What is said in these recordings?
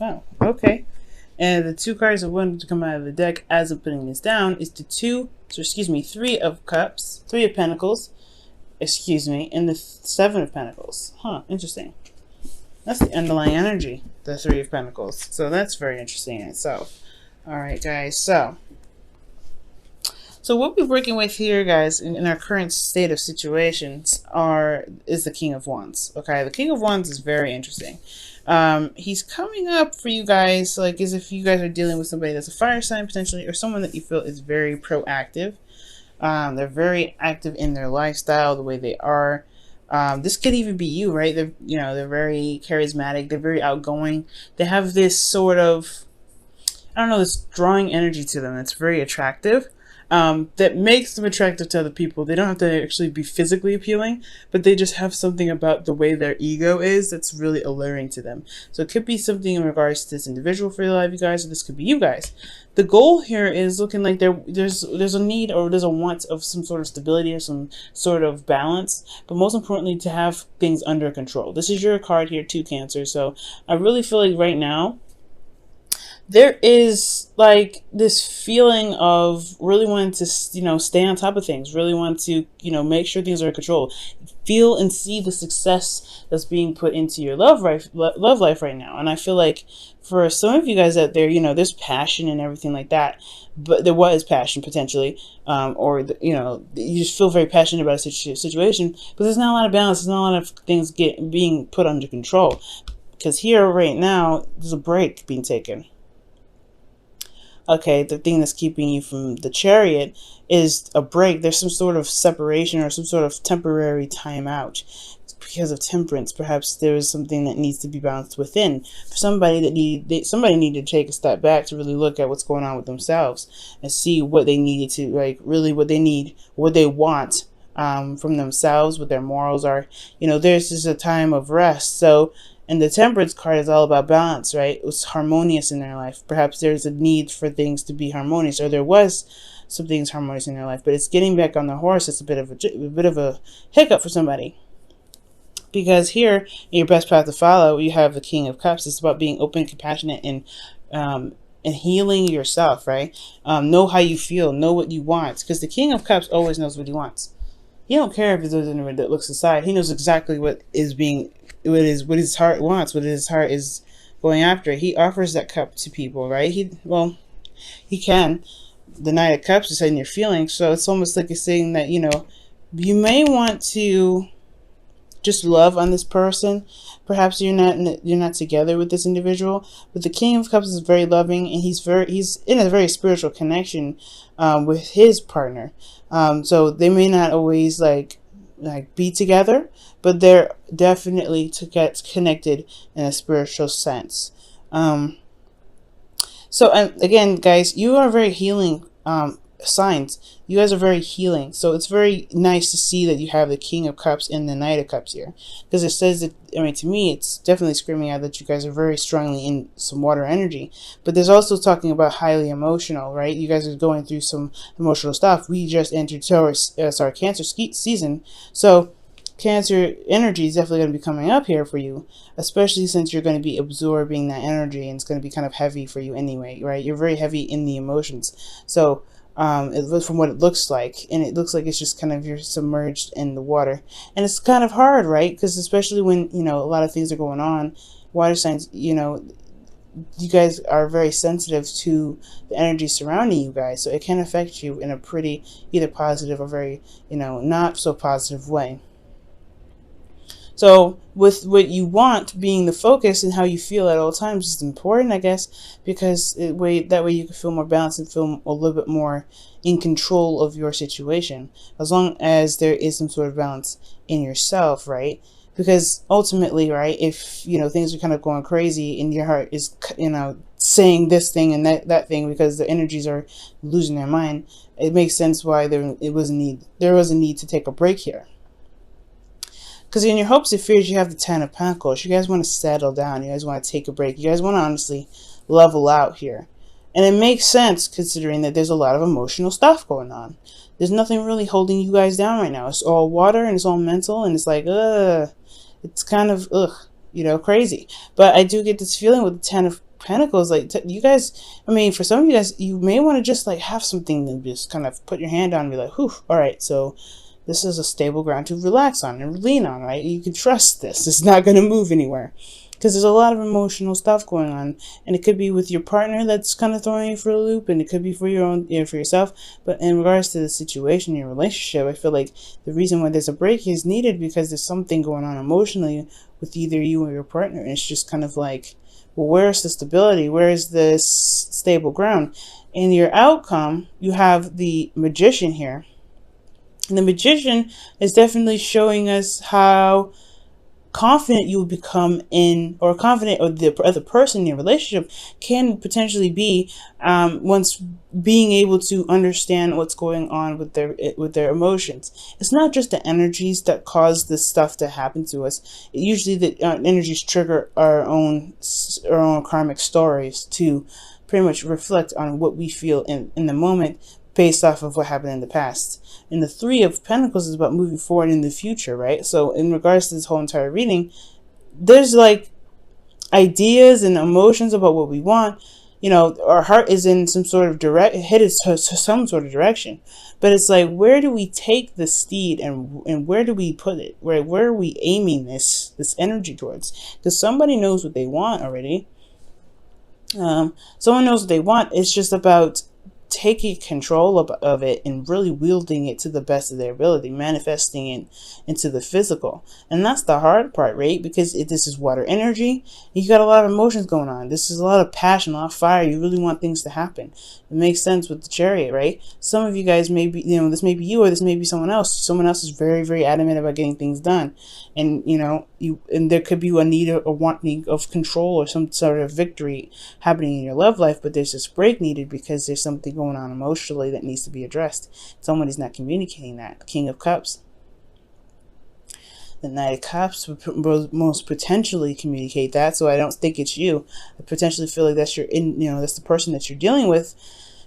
Oh, okay. And the two cards that wanted to come out of the deck as I'm putting this down is the Three of Cups, Three of Pentacles, excuse me, and the Seven of Pentacles. Huh, interesting. That's the underlying energy, the Three of Pentacles. So that's very interesting in itself. All right, guys. So what we're working with here, guys, in our current state of situations is the King of Wands. Okay, the King of Wands is very interesting. He's coming up for you guys, like as if you guys are dealing with somebody that's a fire sign potentially, or someone that you feel is very proactive. They're very active in their lifestyle, the way they are. This could even be you, right? They're very charismatic. They're very outgoing. They have this sort of, I don't know, this drawing energy to them that's very attractive. That makes them attractive to other people. They don't have to actually be physically appealing, but they just have something about the way their ego is that's really alluring to them. So it could be something in regards to this individual for your life, you guys, or this could be you guys. The goal here is looking like there's a need or there's a want of some sort of stability or some sort of balance, but most importantly to have things under control. This is your card here, 2 Cancer. So I really feel like right now there is like this feeling of really wanting to, stay on top of things, really want to, make sure things are in control, feel and see the success that's being put into your love life right now. And I feel like for some of you guys out there, there's passion and everything like that, but there was passion potentially, you just feel very passionate about a situation, but there's not a lot of balance. There's not a lot of things being put under control, because here right now, there's a break being taken. Okay, the thing that's keeping you from the Chariot is a break. There's some sort of separation or some sort of temporary timeout because of Temperance. Perhaps there is something that needs to be balanced within. For somebody somebody needed to take a step back to really look at what's going on with themselves and see what they needed to, really what they need, what they want from themselves, what their morals are. There's just a time of rest. So. And the Temperance card is all about balance, right? It's harmonious in their life. Perhaps there's a need for things to be harmonious, or there was some things harmonious in their life, but it's getting back on the horse. It's a bit of a hiccup for somebody, because here in your best path to follow, you have the King of Cups. It's about being open, compassionate, and healing yourself, right? Know how you feel, know what you want, because the King of Cups always knows what he wants. He don't care if there's anyone that looks aside. He knows exactly what his heart wants, what his heart is going after. He offers that cup to people, right? He can. The Knight of Cups is in your feelings, so it's almost like it's saying that, you may want to just love on this person. Perhaps you're not together with this individual, but the King of Cups is very loving, and he's in a very spiritual connection with his partner. So they may not always like be together, but they're definitely to get connected in a spiritual sense. So again, guys, you are very healing signs. You guys are very healing. So it's very nice to see that you have the King of Cups and the Knight of Cups here, because it says that, to me, it's definitely screaming out that you guys are very strongly in some water energy. But there's also talking about highly emotional, right? You guys are going through some emotional stuff. We just entered Cancer season. So Cancer energy is definitely going to be coming up here for you, especially since you're going to be absorbing that energy, and it's going to be kind of heavy for you anyway, right? You're very heavy in the emotions. So from what it looks like, and it looks like it's just kind of you're submerged in the water, and it's kind of hard, right? Because especially when a lot of things are going on, water signs, you guys are very sensitive to the energy surrounding you guys, so it can affect you in a pretty either positive or very not so positive way. So with what you want being the focus and how you feel at all times is important, I guess, because that way you can feel more balanced and feel a little bit more in control of your situation, as long as there is some sort of balance in yourself, right? Because ultimately, right, if things are kind of going crazy and your heart is saying this thing and that thing because the energies are losing their mind, it makes sense why there was a need to take a break here. Because in your hopes and fears, you have the Ten of Pentacles. You guys want to settle down. You guys want to take a break. You guys want to honestly level out here. And it makes sense considering that there's a lot of emotional stuff going on. There's nothing really holding you guys down right now. It's all water and it's all mental, and it's like, it's kind of, crazy. But I do get this feeling with the Pentacles, like you guys, I mean, for some of you guys, you may want to just like have something to just kind of put your hand on and be like, whew, all right, so this is a stable ground to relax on and lean on, right? You can trust this. It's not going to move anywhere. Because there's a lot of emotional stuff going on, and it could be with your partner that's kind of throwing you for a loop, and it could be for your own, for yourself. But in regards to the situation, your relationship, I feel like the reason why there's a break is needed because there's something going on emotionally with either you or your partner, and it's just kind of like, well, where's the stability? Where is this stable ground? In your outcome, you have the Magician here, and the Magician is definitely showing us how confident you will become in, or confident, or the other person in your relationship can potentially be once being able to understand what's going on with their emotions. It's not just the energies that cause this stuff to happen to us. Usually the energies trigger our own karmic stories to pretty much reflect on what we feel in the moment based off of what happened in the past. And the Three of Pentacles is about moving forward in the future, right? So in regards to this whole entire reading, there's like ideas and emotions about what we want. You know, our heart is in some sort of headed to some sort of direction. But it's like, where do we take the steed, and where do we put it? Where are we aiming this energy towards? Because somebody knows what they want already. Someone knows what they want. It's just about taking control of it and really wielding it to the best of their ability, manifesting it into the physical. And that's the hard part, right? Because this is water energy. You got a lot of emotions going on. This is a lot of passion, a lot of fire. You really want things to happen. It makes sense with the Chariot, right? Some of you guys may be, this may be you, or this may be someone else. Someone else is very, very adamant about getting things done. And, and there could be a need or wanting of control or some sort of victory happening in your love life, but there's this break needed because there's something going on emotionally that needs to be addressed. Somebody's not communicating that. King of Cups. The Knight of Cups would most potentially communicate that, so I don't think it's you. I potentially feel like that's that's the person that you're dealing with,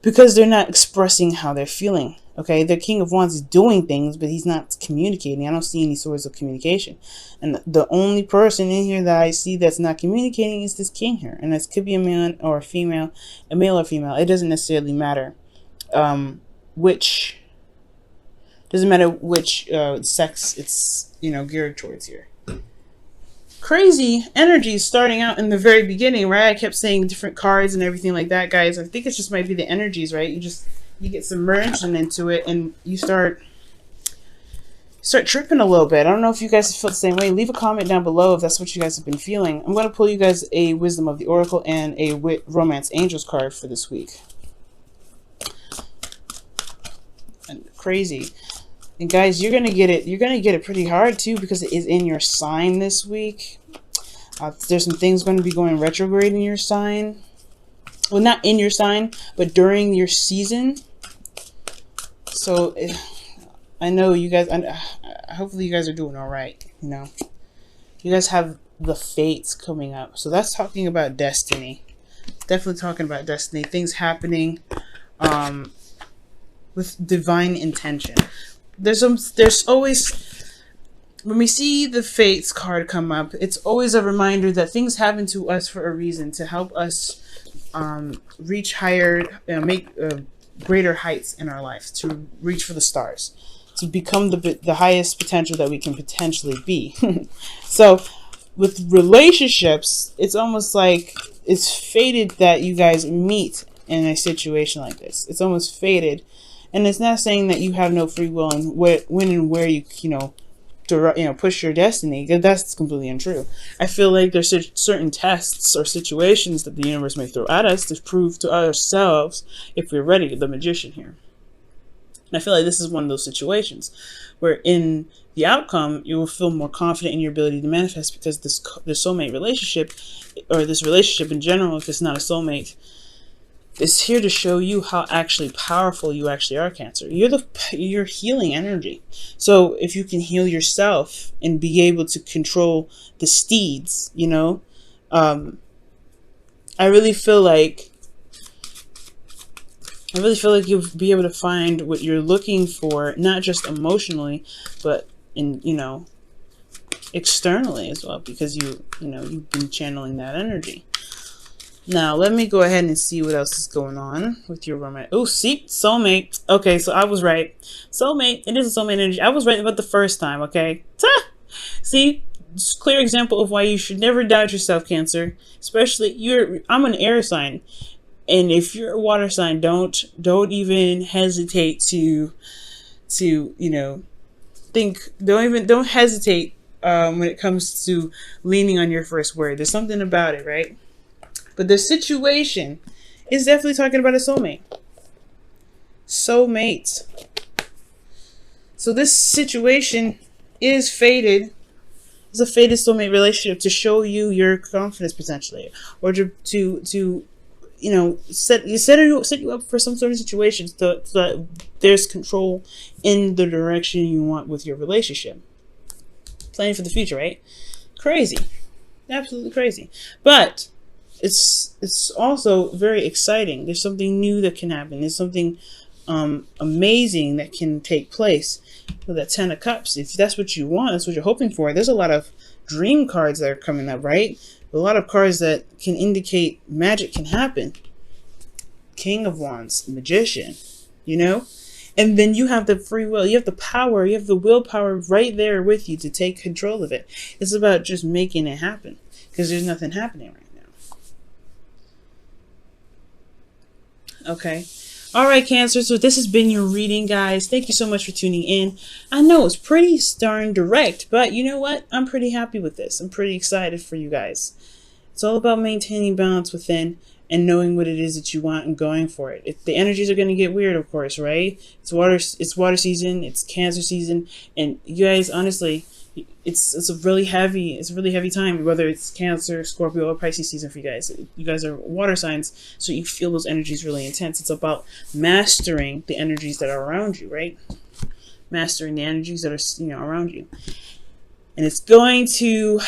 because they're not expressing how they're feeling. Okay, the King of Wands is doing things, but he's not communicating. I don't see any sorts of communication. And the only person in here that I see that's not communicating is this King here. And this could be a man or a female, a male or female. It doesn't necessarily matter which sex it's geared towards here. Crazy energy starting out in the very beginning, right? I kept saying different cards and everything like that, guys. I think it just might be the energies, right? You get submerged into it, and you start tripping a little bit. I don't know if you guys feel the same way. Leave a comment down below if that's what you guys have been feeling. I'm going to pull you guys a Wisdom of the Oracle and a Romance Angels card for this week. And crazy. And guys, you're going to get it. You're going to get it pretty hard too, because it is in your sign this week. There's some things going to be going retrograde in your sign. Well, not in your sign, but during your season. So I know you guys, hopefully you guys are doing all right. You guys have the fates coming up. So that's talking about destiny. Definitely talking about destiny. Things happening with divine intention. There's always, when we see the fates card come up, it's always a reminder that things happen to us for a reason, to help us reach higher, make greater heights in our life, to reach for the stars, to become the highest potential that we can potentially be. So with relationships, it's almost like it's fated that you guys meet in a situation like this. It's almost fated, and it's not saying that you have no free will and when and where you push your destiny, because that's completely untrue. I feel like there's certain tests or situations that the universe may throw at us to prove to ourselves if we're ready. The Magician here. And I feel like this is one of those situations where in the outcome, you will feel more confident in your ability to manifest, because this soulmate relationship, or this relationship in general, if it's not a soulmate, is here to show you how actually powerful you actually are, Cancer. You're healing energy. So if you can heal yourself and be able to control the steeds, I really feel like you'll be able to find what you're looking for, not just emotionally, but externally as well, because you've been channeling that energy. Now, let me go ahead and see what else is going on with your romance. Oh, see, soulmate. Okay, so I was right. Soulmate, it is a soulmate energy. I was right about the first time, okay? See, it's a clear example of why you should never doubt yourself, Cancer. Especially, I'm an air sign. And if you're a water sign, don't even hesitate to think, don't hesitate when it comes to leaning on your first word. There's something about it, right? But the situation is definitely talking about a soulmate. Soulmates. So this situation is fated. It's a fated soulmate relationship to show you your confidence potentially, or to set you up for some sort of situation so that there's control in the direction you want with your relationship. Planning for the future, right? Crazy, absolutely crazy. But it's also very exciting. There's something new that can happen. There's something amazing that can take place with that Ten of Cups. If that's what you want, that's what you're hoping for. There's a lot of dream cards that are coming up, right? A lot of cards that can indicate magic can happen. King of Wands, Magician, and then you have the free will, you have the power, you have the willpower right there with you to take control of it. It's about just making it happen, because there's nothing happening right now. Okay. All right, Cancer. So this has been your reading, guys. Thank you so much for tuning in. I know it's pretty darn direct, but you know what? I'm pretty happy with this. I'm pretty excited for you guys. It's all about maintaining balance within and knowing what it is that you want and going for it. The energies are going to get weird, of course, right? It's water season, it's Cancer season, and you guys, honestly, it's a really heavy time, whether it's Cancer, Scorpio, or Pisces season for you guys. You guys are water signs, so you feel those energies really intense. It's about mastering the energies that are around you, right? Mastering the energies that are around you. And it's going to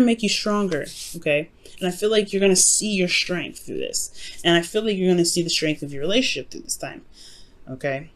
make you stronger, okay? And I feel like you're going to see your strength through this. And I feel like you're going to see the strength of your relationship through this time, okay?